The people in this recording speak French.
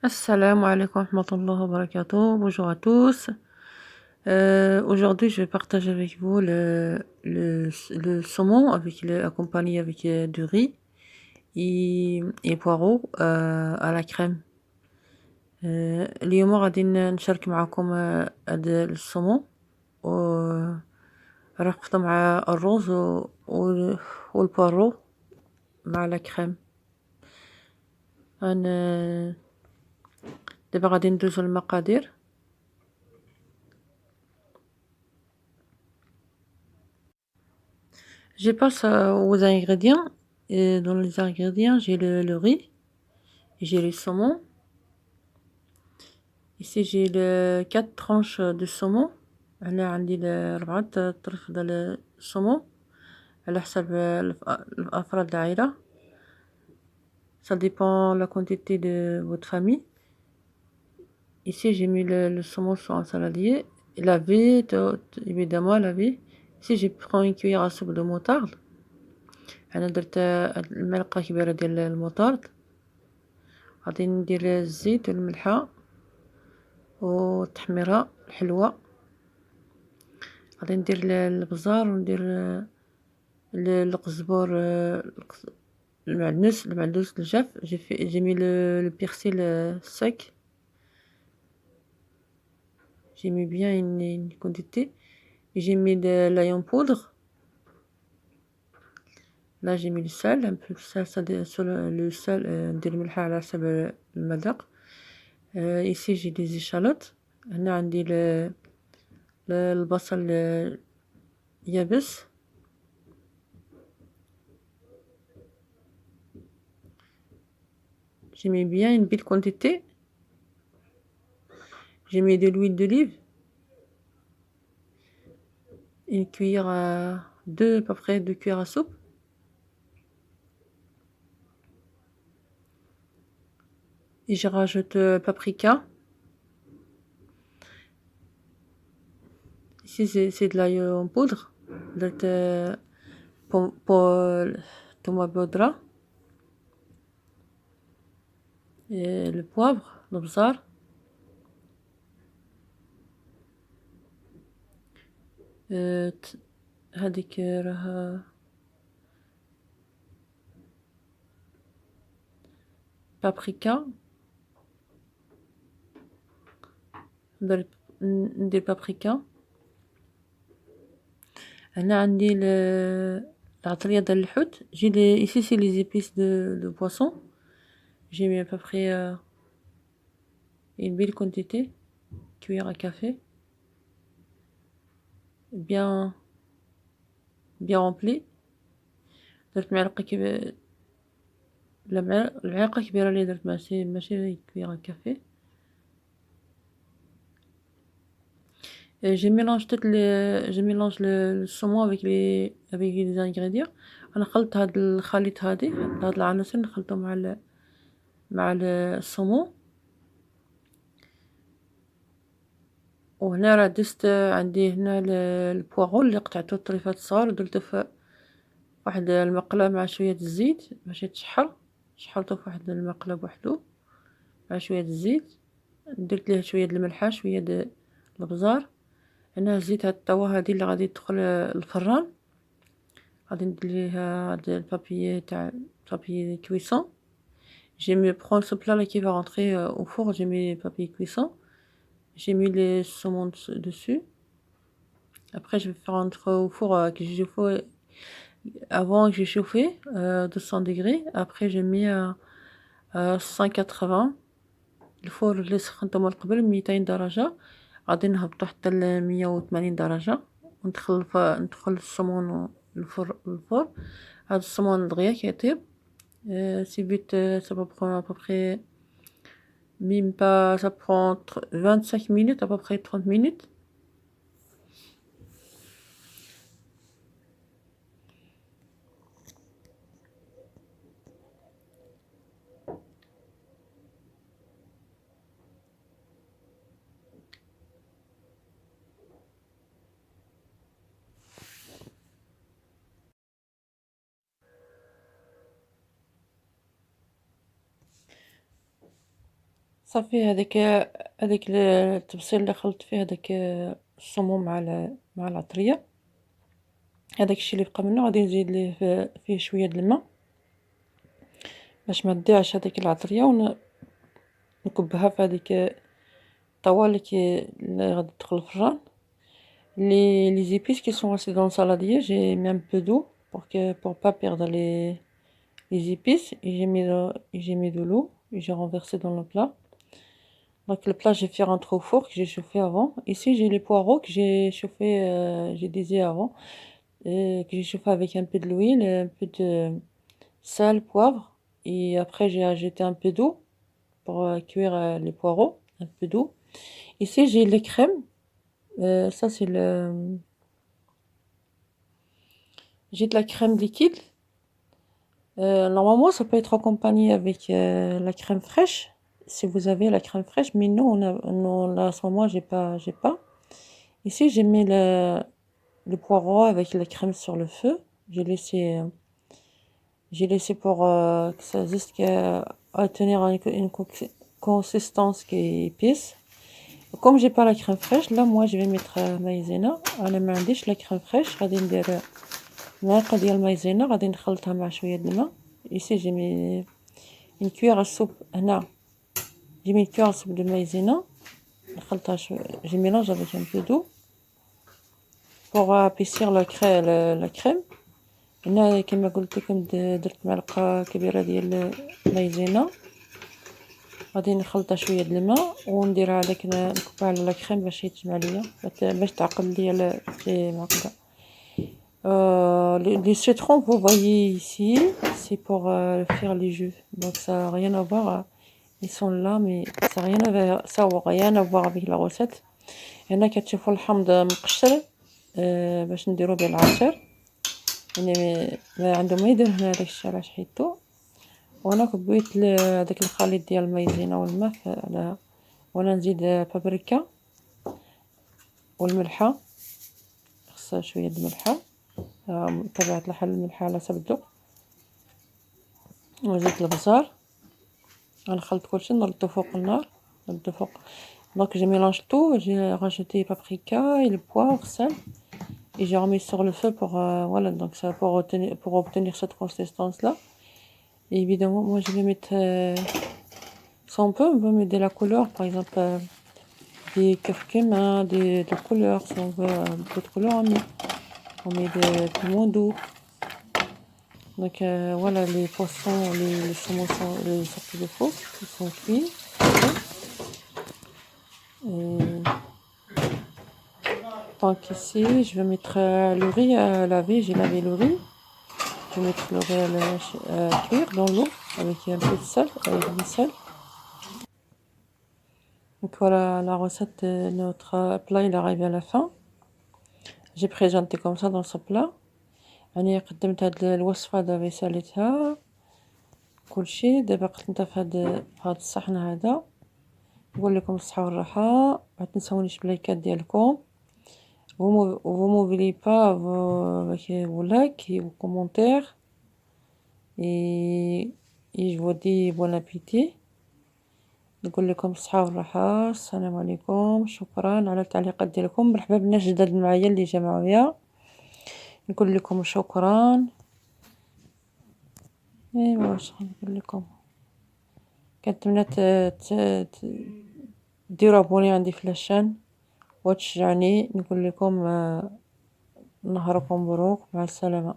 Assalamu alaikum wa rahmatullahi wa barakatuh. Bonjour à tous. Aujourd'hui, je vais partager avec vous le saumon accompagné avec du riz et poireaux à la crème. اليوم غادي نشارك معكم هذا الصومون و رقته مع الرز والبارو مع لا كريم. دابا غادي ندوزو المقادير. Je passe aux ingrédients. Et dans les ingrédients, j'ai le riz, j'ai les saumons. Ici, j'ai 4 tranches de saumon. هنا عندي 4 طرف ديال الصومون على حسب الأفراد العائلة. Ça dépend la quantité de votre famille. Ici, j'ai mis le saumon sur un saladier. Lavé, évidemment lavé. Ici, je prends une cuillère à soupe de moutarde. أنا درت الملعقة كبيرة ديال الموطارد. غادي ندير الزيت والملحة والتحميرة الحلوة. غادي ندير البزار وندير القزبور المعدنوس الجاف. j'ai mis le persil sec. J'ai mis bien une quantité. J'ai mis de l'ail en poudre. Là, j'ai mis le sel, un peu de sel, le sel, ندير الملحة على حسب المذاق. Ici, j'ai des échalotes. هنا عندي البصل يابس. J'ai mis bien une belle quantité. J'ai mis de l'huile d'olive. Une cuillère à peu près 2 cuillères à soupe. Et je rajoute paprika. Ici, c'est de l'ail en poudre. درت تومة بودرة. Et le poivre, البزار. هذيك راها بابريكا. ندير بابريكا. هنا عندي العطرية ديال الحوت. ici c'est les épices de poisson. J'ai mis à peu près une belle quantité, cuillère à café, bien rempli. درت المعلقة كبيرة اللي درت ماشي cuillère à café. Je mélange le saumon avec les ingrédients. أنا خلط هاد الخليط هاد العناصر نخلطهم مع الصومون. وهنا راه دزت عندي هنا البواغو اللي قطعته طريفات صغار ودرته في واحد المقلة مع شوية الزيت باش يتشحر. شحرته في واحد المقلة بوحدو مع شوية الزيت. درت ليه شوية الملحة شوية البزار. هنا الزيت هاد الطاوة هادي اللي غادي تدخل الفران. غادي ندير ليها هاد البابيي كويسون. J'ai mis prendre ce plat là qui va rentrer au four. J'ai mis les papiers cuisson. J'ai mis les saumons dessus. Après, je vais faire entrer au four que j'ai chauffé avant que j'ai chauffé 200 degrés. Après, j'ai mis 180. الفور اللي سخنته من قبل 200 درجة. غادي نهبطو حتى 180 درجة وندخل الصومون الفور. هاد الصومون دغيا كيطيب. C'est vite, ça va prendre à peu près même pas, ça prend 25 minutes, à peu près 30 minutes. صافي هذاك التبصيل اللي خلطت فيه هذاك السموم مع العطرية، هذاك الشيء اللي بقى منه غادي نزيد ليه فيه شوية د الماء باش ما تضيعش هذيك العطرية، ونكبها في هذيك الطاوة اللي غادي تدخل الفران. Les épices qui sont restées dans le saladier, j'ai mis un peu d'eau pour pas perdre les épices, et j'ai mis de l'eau et j'ai renversé dans le plat. Donc le plat, j'ai fait rentrer au four que j'ai chauffé avant. Ici, j'ai les poireaux que j'ai chauffé, j'ai désé avant, que j'ai chauffé avec un peu de l'huile, un peu de sel, poivre, et après j'ai ajouté un peu d'eau pour cuire les poireaux, un peu d'eau. Ici, j'ai les crèmes. Ça, c'est j'ai de la crème liquide. Normalement, ça peut être accompagné avec la crème fraîche, si vous avez la crème fraîche, mais nous, non, là, à ce moment, j'ai pas. Ici, j'ai mis le poireau avec la crème sur le feu. J'ai laissé pour que ça jusqu'à tenir une consistance qui est épaisse. Comme j'ai pas la crème fraîche, là, moi, je vais mettre maïzena. أنا ما عنديش la crème fraîche، غادي ندير معلقة ديال المايزينا، غادي نخلطها مع شوية د الماء. Ici, j'ai mis une cuillère à soupe. هنا j'ai mis une cuillère à soupe de maïzena. نخلطها je mélange avec un peu d'eau pour épaissir la crème. هنا كما قلت لكم درت معلقة كبيرة ديال المايزينا، غادي نخلطها شوية د الماء ونديرها عليك، نكبها على لا كريم باش يتجمع ليا، باش تعقل ليا في معقدة. Les citrons, vous voyez ici, c'est pour faire les jus. Donc ça n'a rien à voir. Ils sont là, mais ça n'a rien à voir avec la recette. هنا كتشوفوا الحمض مقشر باش نديرو به العصير. يعني ما عندهم ما يدير هنا داكشي علاش حيدتو. وانا كبيت هذاك الخليط ديال المايزينا والماء على، وانا نزيد بابريكا والملحه، خصها شويه د الملحه، طبيعه الحال الملحه على حسب الذوق، وزيت البزار. غنخلط كلشي نردو فوق النار، نردو فوق. Donc je mélange tout, j'ai rajouté paprika et le poivre, sel, et j'ai remis sur le feu pour voilà, donc ça pour obtenir cette consistance là. Et évidemment, moi je vais mettre ça, on peut mettre de la couleur, par exemple des curcuma, des couleurs, si on veut d'autres couleurs, on met des piments doux. Donc voilà, les poissons, les saumons sont sortis de four, ils sont cuits. Et donc ici, je vais mettre le riz à laver. J'ai lavé le riz. Je vais mettre le riz à cuire dans l'eau avec un peu de sel, avec du sel. Donc voilà, la recette de notre plat, il arrive à la fin. J'ai présenté comme ça dans ce plat. أنا قدمت هاد الوصفة دابا ساليتها كلشي، دابا قدمتها في هاد الصحن هذا. نقول لكم الصحة والراحة، ما تنسونيش بلايكات ديالكم. Vous m'oubliez pas vos likes et vos commentaires. Et je vous dis bon appétit. نقول لكم الصحة والراحة، السلام عليكم، شكرا على التعليقات ديالكم، مرحبا بالناس جداد معايا اللي جا معايا، نقول لكم شكرا. ايوا واش نقول لكم، كنتمنى ديروا ابوني عندي في لاشين وتشجعني. نقول لكم نهاركم مبروك، مع السلامة.